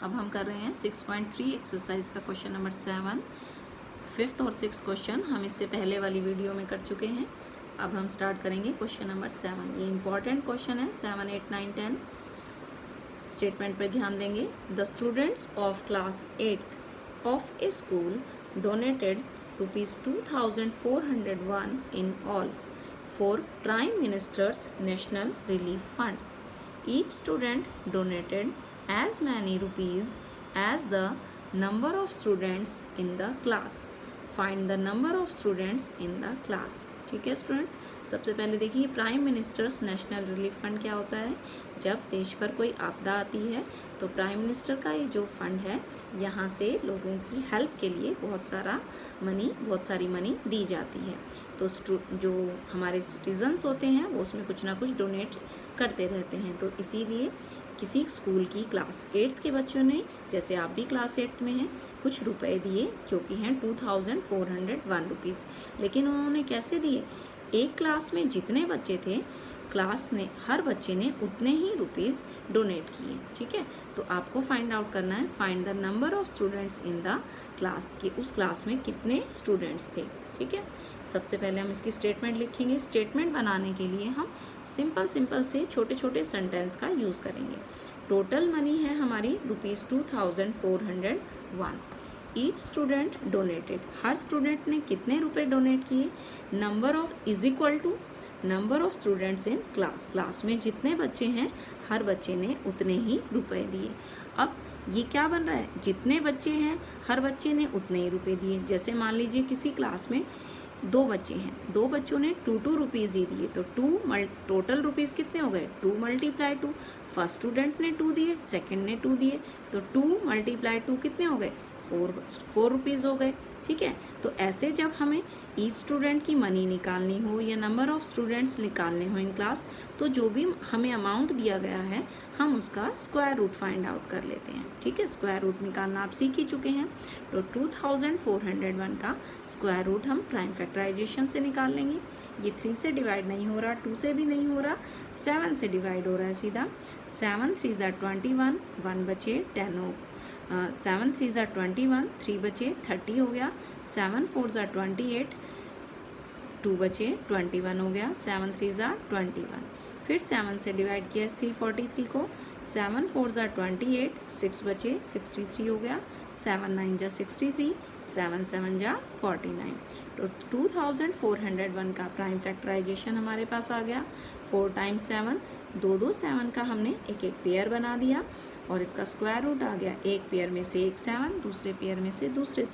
अब हम कर रहे हैं 6.3 एक्सरसाइज का क्वेश्चन नंबर 7। फिफ्थ और सिक्स क्वेश्चन हम इससे पहले वाली वीडियो में कर चुके हैं। अब हम स्टार्ट करेंगे क्वेश्चन नंबर 7। ये इंपॉर्टेंट क्वेश्चन है। 7, 8, 9, 10 स्टेटमेंट पर ध्यान देंगे। The students of class 8th of A school donated ₹2,401 in all for Prime Minister's National Relief Fund. Each student donated as many rupees as the number of students in the class. Find the number of students in the class. ठीक है students, सबसे पहले देखिए prime ministers national relief fund क्या होता है। जब देश पर कोई आपदा आती है तो प्राइम मिनिस्टर का ये जो फंड है, यहाँ से लोगों की हेल्प के लिए बहुत सारी मनी दी जाती है। तो जो हमारे सिटीजन्स होते हैं वो उसमें कुछ ना कुछ डोनेट करते रहते हैं। तो इसीलिए किसी स्कूल की क्लास 8th के बच्चों ने, जैसे आप भी क्लास 8th में हैं, कुछ रुपए दिए जो कि हैं 2,401 रुपीज़। लेकिन उन्होंने कैसे दिए? एक क्लास में जितने बच्चे थे, हर बच्चे ने उतने ही रुपीज़ डोनेट किए। ठीक है, तो आपको फाइंड आउट करना है, find the number of students in the class, कि उस क्लास में कितने स्टूडेंट्स थे। ठीक है, सबसे पहले हम इसकी स्टेटमेंट लिखेंगे। स्टेटमेंट बनाने के लिए हम सिंपल से छोटे छोटे सेंटेंस का यूज़ करेंगे। टोटल मनी है हमारी ₹2,401। ईच स्टूडेंट डोनेटेड, हर स्टूडेंट ने कितने रुपए डोनेट किए। Number of is equal to number of students in class, class में जितने बच्चे हैं हर बच्चे ने उतने ही रुपए दिए। अब ये क्या बन रहा है? जितने बच्चे हैं हर बच्चे ने उतने ही रुपए दिए। जैसे मान लीजिए किसी क्लास में 2 बच्चे हैं, 2 बच्चों ने 2 रुपीज़ ही दिए, तो टोटल रुपीज़ कितने हो गए? 2 × 2। फर्स्ट स्टूडेंट ने 2 दिए, सेकंड ने 2 दिए, तो 2 × 2 कितने हो गए? 4 रुपीज़ हो गए। ठीक है, तो ऐसे जब हमें ईच स्टूडेंट की मनी निकालनी हो या नंबर ऑफ स्टूडेंट्स निकालने हो इन क्लास, तो जो भी हमें अमाउंट दिया गया है हम उसका स्क्वायर रूट फाइंड आउट कर लेते हैं। ठीक है, स्क्वायर रूट निकालना आप सीख ही चुके हैं। तो 2,401 का स्क्वायर रूट हम प्राइम फैक्टराइजेशन से निकाल लेंगे। ये 3 से डिवाइड नहीं हो रहा, 2 से भी नहीं हो रहा, 7 से डिवाइड हो रहा है सीधा। 7 3 = 21, 1 बचे 10 हो, 7 3 = 21, 3 बचे 30 हो गया। 7 4 = 28, 2 बचे 21 हो गया। 7 3 = 21, फिर 7 से डिवाइड किया 343 को। 7 4 = 28, 6 बचे 63 हो गया। 7 9 = 63, 7 7 = 49। तो 2,401 का प्राइम फैक्टराइजेशन हमारे पास आ गया। 4 × 7, 2 7 का हमने एक पेयर बना दिया और इसका स्क्वायर रूट आ गया। एक पेयर में से एक 7, दूसरे पेयर में से दूसरा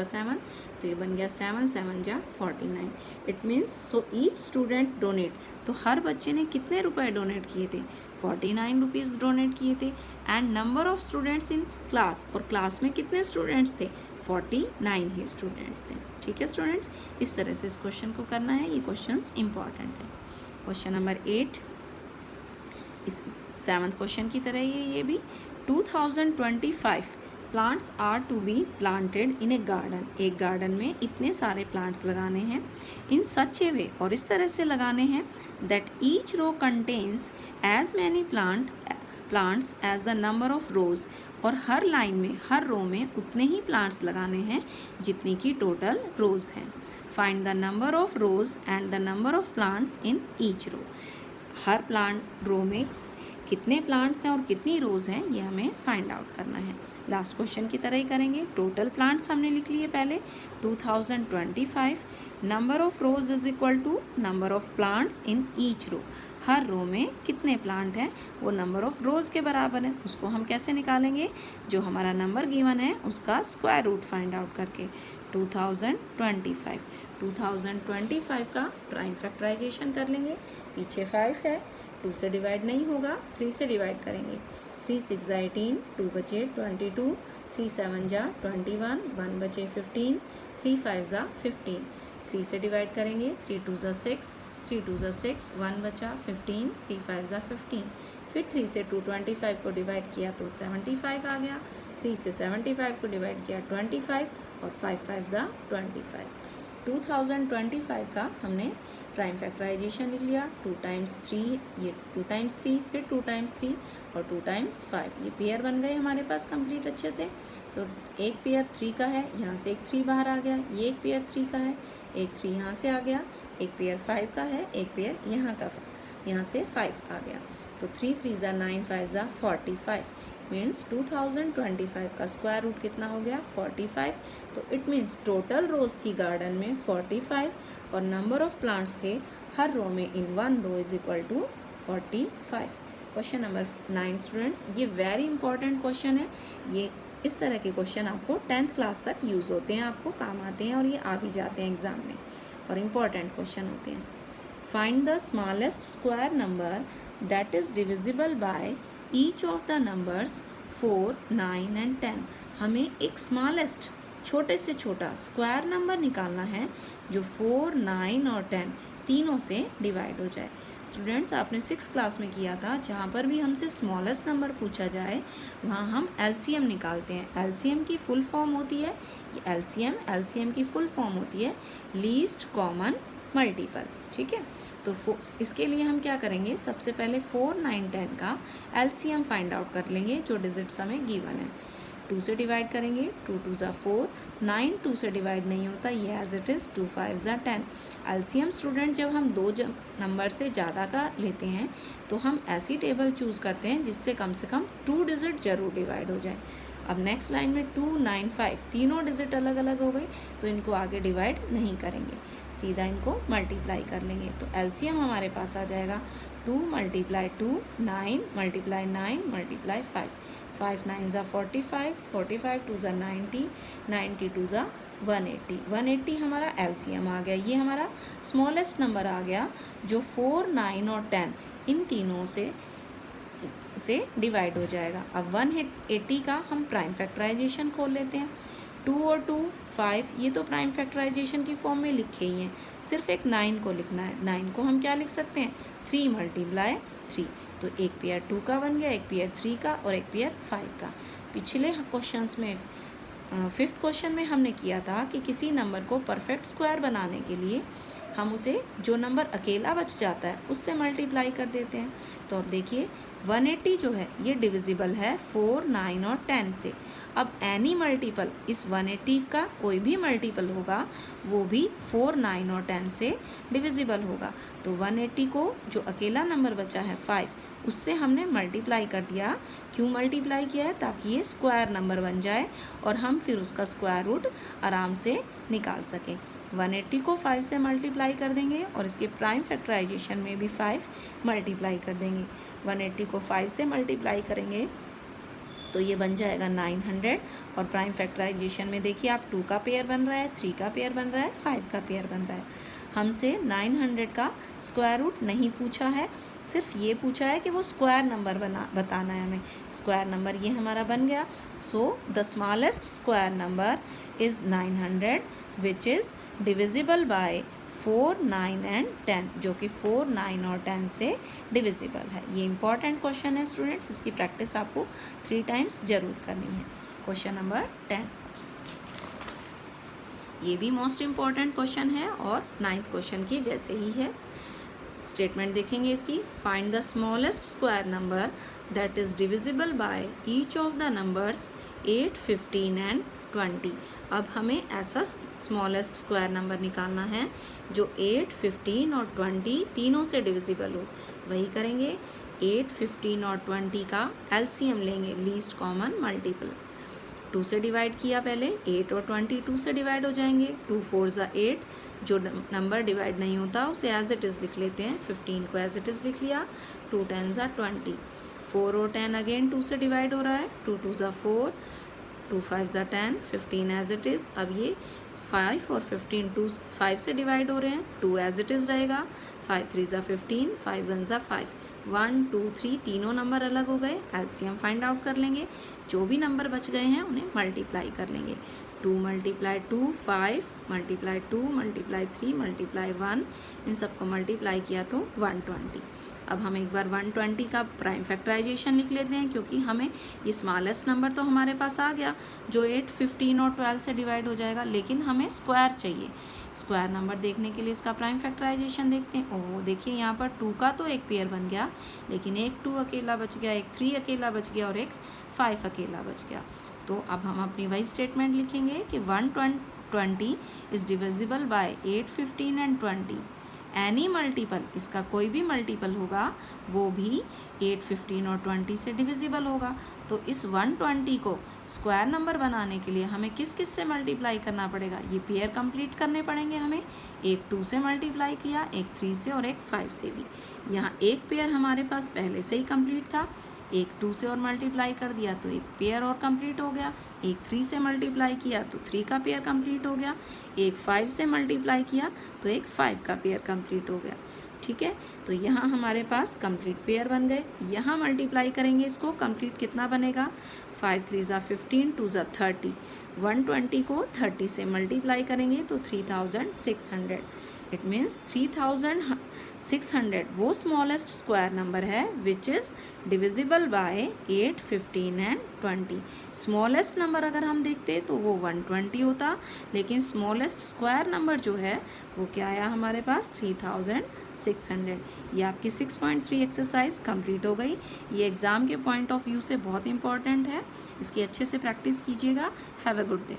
7, तो ये बन गया 7 7 = 49। It means so each student donate, तो हर बच्चे ने कितने रुपए डोनेट किए थे? 49 रुपीज़ डोनेट किए थे। And number of students in class, और क्लास में कितने स्टूडेंट्स थे? 49 ही स्टूडेंट्स थे। ठीक है स्टूडेंट्स, इस तरह से इस क्वेश्चन को करना है। ये क्वेश्चन इंपॉर्टेंट है। क्वेश्चन नंबर 8 इस 7th क्वेश्चन की तरह ये भी 2025 plants are to be planted in a garden. एक गार्डन में इतने सारे प्लांट्स लगाने हैं इन सच ए वे, और इस तरह से लगाने हैं that each row contains as many plants as the number of rows, और हर लाइन में हर रो में उतने ही प्लांट्स लगाने हैं जितनी की टोटल रोज हैं। Find the number of rows and the number of plants in each row. हर प्लांट रो में कितने प्लांट्स हैं और कितनी रोज़ हैं ये हमें फाइंड आउट करना है। लास्ट क्वेश्चन की तरह ही करेंगे। टोटल प्लांट्स हमने लिख लिए पहले 2025, number of rows is equal to number of plants in each row. हर रो में कितने प्लांट हैं वो नंबर ऑफ रोज के बराबर है। उसको हम कैसे निकालेंगे? जो हमारा नंबर गिवन है उसका स्क्वायर रूट फाइंड आउट करके। 2025 का प्राइम फैक्टराइजेशन कर लेंगे। पीछे 5 है, 2 से डिवाइड नहीं होगा, 3 से डिवाइड करेंगे। 3 6 = 18, 2 बचे 22, 3 7 = 21, 1 बचे 15, 3 5 = 15। 3 से डिवाइड करेंगे, 3 2 = 6, 3 2 = 6, 1 बचा 15, 3 5 = 15। फिर 3 से 225 को डिवाइड किया तो 75 आ गया। 3 से 75 को डिवाइड किया 25, और 5 5 = 25। 2025 का हमने प्राइम फैक्टराइजेशन लिख लिया, 2 टाइम्स 3, ये 2 टाइम्स 3, फिर 2 टाइम्स 3 और 2 टाइम्स 5, ये पेयर बन गए हमारे पास कंप्लीट अच्छे से। तो एक पेयर 3 का है, यहाँ से एक 3 बाहर आ गया, ये एक पेयर 3 का है, एक 3 यहाँ से आ गया, एक पेयर 5 का है, एक पेयर यहाँ से 5 आ गया। तो 3 3 ज़ा 9, 5 ज़ा 45, मीन्स 2025 का स्क्वायर रूट कितना हो गया 45। तो इट मीन्स टोटल रोज थी गार्डन में 45 और नंबर ऑफ प्लांट्स थे हर रो में in 1 row is equal to 45। Question number 9 students, ये वेरी इंपॉर्टेंट क्वेश्चन है। ये इस तरह के क्वेश्चन आपको 10th क्लास तक यूज़ होते हैं, आपको काम आते हैं और ये आ भी जाते हैं एग्जाम में और इम्पॉर्टेंट क्वेश्चन होते हैं। Find the smallest square number that is divisible by each of the numbers 4, 9 and 10। हमें एक स्मॉलेस्ट छोटे से छोटा स्क्वायर नंबर निकालना है जो 4, 9 और 10 तीनों से डिवाइड हो जाए। स्टूडेंट्स, आपने 6th क्लास में किया था, जहाँ पर भी हमसे स्मॉलेस्ट नंबर पूछा जाए वहाँ हम एलसीएम निकालते हैं। एलसीएम की फुल फॉर्म होती है, ये एलसीएम की फुल फॉर्म होती है लीस्ट कॉमन मल्टीपल। ठीक है, तो इसके लिए हम क्या करेंगे, सबसे पहले 4, 9, 10 का एलसीएम फाइंड आउट कर लेंगे जो डिजिट्स हमें गिवन है। 2 से डिवाइड करेंगे, 2 2 ज़ा 4, 9 2 से डिवाइड नहीं होता, ये एज इट इज़, 2 5 ज़ा 10। एलसीएम स्टूडेंट जब हम दो नंबर से ज़्यादा का लेते हैं तो हम ऐसी टेबल चूज़ करते हैं जिससे कम से कम 2 डिजिट जरूर डिवाइड हो जाए। अब नेक्स्ट लाइन में 2, 9, 5 तीनों डिजिट अलग अलग हो गए तो इनको आगे डिवाइड नहीं करेंगे, सीधा इनको मल्टीप्लाई कर लेंगे। तो एलसीएम हमारे पास आ जाएगा 2 × 2, 9 × 9 × 5, 5 9 ज़ा 45, 45 2 ज़ा 90, 90 2 ज़ा 180, 180 हमारा एलसीएम आ गया। ये हमारा स्मॉलेस्ट नंबर आ गया जो 4, 9 और 10 इन तीनों से डिवाइड हो जाएगा। अब 180 का हम प्राइम फैक्टराइजेशन खोल लेते हैं। 2 और 2 5, ये तो प्राइम फैक्टराइजेशन की फॉर्म में लिखे ही हैं, सिर्फ एक 9 को लिखना है। 9 को हम क्या लिख सकते हैं, 3 × 3। तो एक पेयर 2 का बन गया, एक पेयर 3 का और एक पेयर 5 का। पिछले क्वेश्चंस में 5th क्वेश्चन में हमने किया था कि किसी नंबर को परफेक्ट स्क्वायर बनाने के लिए हम उसे जो नंबर अकेला बच जाता है उससे मल्टीप्लाई कर देते हैं। तो अब देखिए 180 जो है ये डिविजिबल है 4, 9 और 10 से। अब एनी मल्टीपल, इस 180 का कोई भी मल्टीपल होगा वो भी 4, 9 और 10 से डिविजिबल होगा। तो 180 को जो अकेला नंबर बचा है 5 उससे हमने मल्टीप्लाई कर दिया। क्यों मल्टीप्लाई किया है, ताकि ये स्क्वायर नंबर बन जाए और हम फिर उसका स्क्वायर रूट आराम से निकाल सकें। 180 को 5 से मल्टीप्लाई कर देंगे और इसके प्राइम फैक्टराइजेशन में भी 5 मल्टीप्लाई कर देंगे। 180 को 5 से मल्टीप्लाई करेंगे तो ये बन जाएगा 900 और प्राइम फैक्टराइजेशन में देखिए आप 2 का पेयर बन रहा है, 3 का पेयर बन रहा है, 5 का पेयर बन रहा है। हमसे 900 का स्क्वायर रूट नहीं पूछा है, सिर्फ ये पूछा है कि वो स्क्वायर नंबर बताना है हमें। स्क्वायर नंबर ये हमारा बन गया। So the smallest square number is 900 which is divisible by 4, 9 and 10, जो कि 4, 9 और 10 से डिविजिबल है। ये इंपॉर्टेंट क्वेश्चन है स्टूडेंट्स, इसकी प्रैक्टिस आपको 3 टाइम्स जरूर करनी है। क्वेश्चन नंबर 10, ये भी मोस्ट इम्पॉर्टेंट क्वेश्चन है और 9th क्वेश्चन की जैसे ही है। स्टेटमेंट देखेंगे इसकी, find the smallest square number that is divisible by each of the numbers 8, 15 and 20। अब हमें ऐसा स्मॉलेस्ट स्क्वायर नंबर निकालना है जो 8, 15 और 20 तीनों से डिविजिबल हो। वही करेंगे, 8, 15 और 20 का एलसीएम लेंगे, लीस्ट कॉमन मल्टीपल। 2 से डिवाइड किया पहले, 8 और 20 2 से डिवाइड हो जाएंगे। 2 4 ज़ा 8, जो नंबर डिवाइड नहीं होता उसे एज इट इज़ लिख लेते हैं। 15 को एज इट इज़ लिख लिया। 2 10 ज़ा 20, 4 और 10 अगेन 2 से डिवाइड हो रहा है। 2 2 ज़ा 4, 2 5 ज़ा 10, 15 एज इट इज़। अब ये 5 और 15 5 से डिवाइड हो रहे हैं, 2 एज इट इज़ रहेगा। 5 3 ज़ा 15, 5 1 ज़ा 5, 1 2 3 तीनों नंबर अलग हो गए। एलसीएम फाइंड आउट कर लेंगे, जो भी नंबर बच गए हैं उन्हें मल्टीप्लाई कर लेंगे। 2 × 2 5, × 2 × 3 × 1, इन सबको मल्टीप्लाई किया तो 120। अब हम एक बार 120 का प्राइम फैक्टराइजेशन लिख लेते हैं, क्योंकि हमें ये स्मॉलेस्ट नंबर तो हमारे पास आ गया जो 8, 15 और 12 से डिवाइड हो जाएगा, लेकिन हमें स्क्वायर चाहिए। स्क्वायर नंबर देखने के लिए इसका प्राइम फैक्टराइजेशन देखते हैं। ओह देखिए यहाँ पर 2 का तो एक पेयर बन गया, लेकिन एक 2 अकेला बच गया, एक 3 अकेला बच गया और एक 5 अकेला बच गया। तो अब हम अपनी वही स्टेटमेंट लिखेंगे कि 120 is divisible by 8, 15 and 20। Any multiple, इसका कोई भी मल्टीपल होगा वो भी 8, 15 और 20 से डिविजिबल होगा। तो इस 120 को स्क्वायर नंबर बनाने के लिए हमें किस किस से मल्टीप्लाई करना पड़ेगा, ये पेयर कंप्लीट करने पड़ेंगे हमें। एक 2 से मल्टीप्लाई किया, एक 3 से और एक 5 से भी। यहाँ एक पेयर हमारे पास पहले से ही कंप्लीट था, एक 2 से और मल्टीप्लाई कर दिया तो एक पेयर और कंप्लीट हो गया, एक 3 से मल्टीप्लाई किया तो 3 का पेयर कंप्लीट हो गया, एक 5 से मल्टीप्लाई किया तो एक 5 का पेयर कंप्लीट हो गया। ठीक है, तो यहाँ हमारे पास कंप्लीट पेयर बन गए। यहाँ मल्टीप्लाई करेंगे इसको, कंप्लीट कितना बनेगा, 5 3 ज़ा 15, 2 ज़ा 30। 120 को 30 से मल्टीप्लाई करेंगे तो 3600। इट मीन्स 3600 वो स्मॉलेस्ट स्क्वायर नंबर है which is divisible by 8, 15 and 20। Smallest number अगर हम देखते तो वो 120 होता, लेकिन स्मॉलेस्ट स्क्वायर नंबर जो है वो क्या आया हमारे पास, 3600। ये आपकी 6.3 एक्सरसाइज कंप्लीट हो गई। ये एग्ज़ाम के पॉइंट ऑफ व्यू से बहुत इंपॉर्टेंट है, इसकी अच्छे से प्रैक्टिस कीजिएगा। Have a good day.